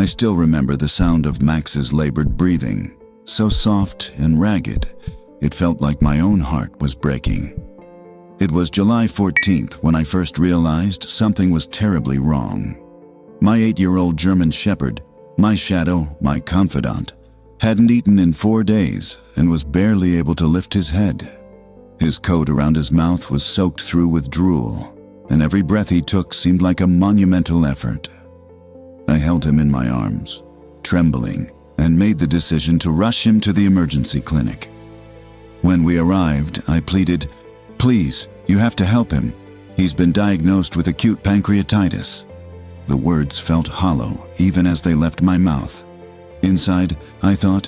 I still remember the sound of Max's labored breathing, so soft and ragged, it felt like my own heart was breaking. It was July 14th when I first realized something was terribly wrong. My 8-year-old German Shepherd, my shadow, my confidant, hadn't eaten in 4 days and was barely able to lift his head. His coat around his mouth was soaked through with drool, and every breath he took seemed like a monumental effort. I held him in my arms, trembling, and made the decision to rush him to the emergency clinic. When we arrived, I pleaded, "Please, you have to help him. He's been diagnosed with acute pancreatitis." The words felt hollow even as they left my mouth. Inside, I thought,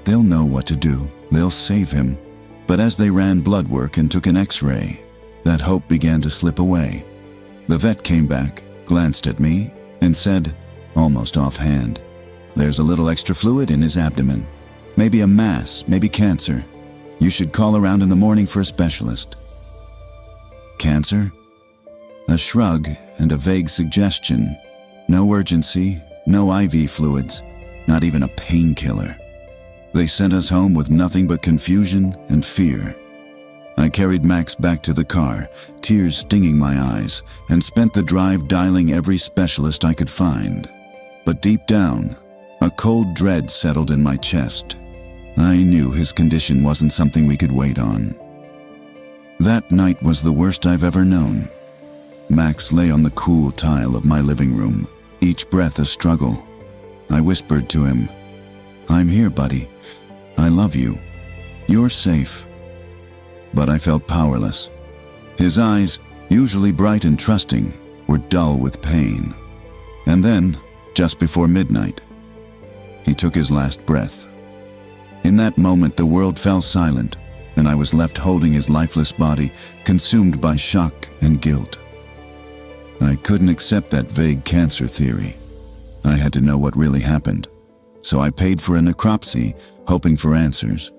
they'll know what to do, they'll save him. But as they ran blood work and took an X-ray, that hope began to slip away. The vet came back, glanced at me, and said, almost offhand, "There's a little extra fluid in his abdomen. Maybe a mass, maybe cancer. You should call around in the morning for a specialist." Cancer? A shrug and a vague suggestion. No urgency, no IV fluids, not even a painkiller. They sent us home with nothing but confusion and fear. I carried Max back to the car, tears stinging my eyes, and spent the drive dialing every specialist I could find. But deep down, a cold dread settled in my chest. I knew his condition wasn't something we could wait on. That night was the worst I've ever known. Max lay on the cool tile of my living room, each breath a struggle. I whispered to him, "I'm here, buddy. I love you. You're safe." But I felt powerless. His eyes, usually bright and trusting, were dull with pain. And then, just before midnight, he took his last breath. In that moment, the world fell silent, and I was left holding his lifeless body, consumed by shock and guilt. I couldn't accept that vague cancer theory. I had to know what really happened, so I paid for a necropsy, hoping for answers.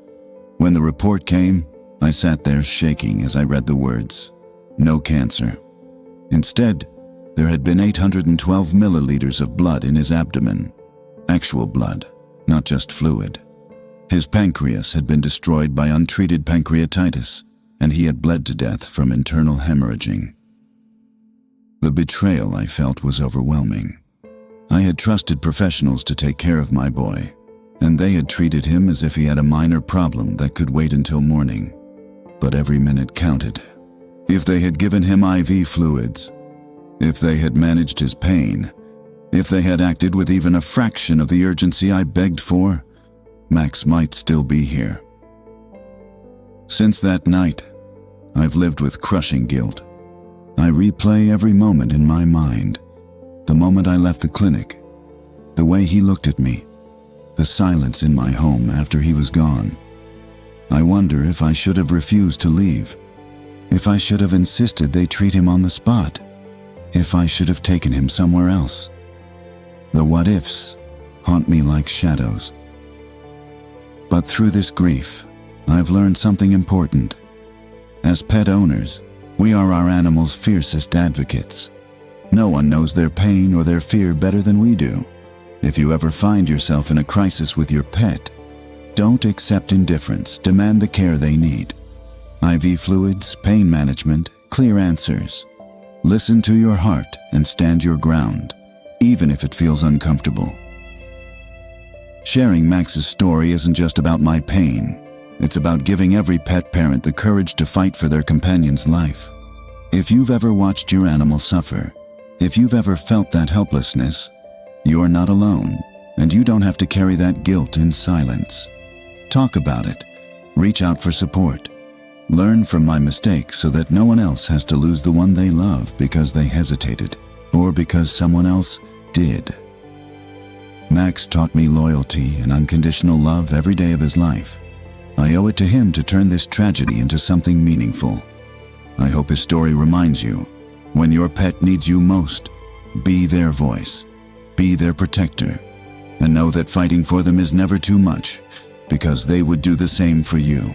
When the report came, I sat there shaking as I read the words, "No cancer." Instead, there had been 812 milliliters of blood in his abdomen. Actual blood, not just fluid. His pancreas had been destroyed by untreated pancreatitis, and he had bled to death from internal hemorrhaging. The betrayal I felt was overwhelming. I had trusted professionals to take care of my boy, and they had treated him as if he had a minor problem that could wait until morning. But every minute counted. If they had given him IV fluids, if they had managed his pain, if they had acted with even a fraction of the urgency I begged for, Max might still be here. Since that night, I've lived with crushing guilt. I replay every moment in my mind. The moment I left the clinic, the way he looked at me, the silence in my home after he was gone. I wonder if I should have refused to leave, if I should have insisted they treat him on the spot, if I should have taken him somewhere else. The what-ifs haunt me like shadows. But through this grief, I've learned something important. As pet owners, we are our animals' fiercest advocates. No one knows their pain or their fear better than we do. If you ever find yourself in a crisis with your pet, don't accept indifference, demand the care they need. IV fluids, pain management, clear answers. Listen to your heart and stand your ground, even if it feels uncomfortable. Sharing Max's story isn't just about my pain. It's about giving every pet parent the courage to fight for their companion's life. If you've ever watched your animal suffer, if you've ever felt that helplessness, you're not alone, and you don't have to carry that guilt in silence. Talk about it. Reach out for support. Learn from my mistakes so that no one else has to lose the one they love because they hesitated, or because someone else did. Max taught me loyalty and unconditional love every day of his life. I owe it to him to turn this tragedy into something meaningful. I hope his story reminds you, when your pet needs you most, be their voice, be their protector, and know that fighting for them is never too much, because they would do the same for you.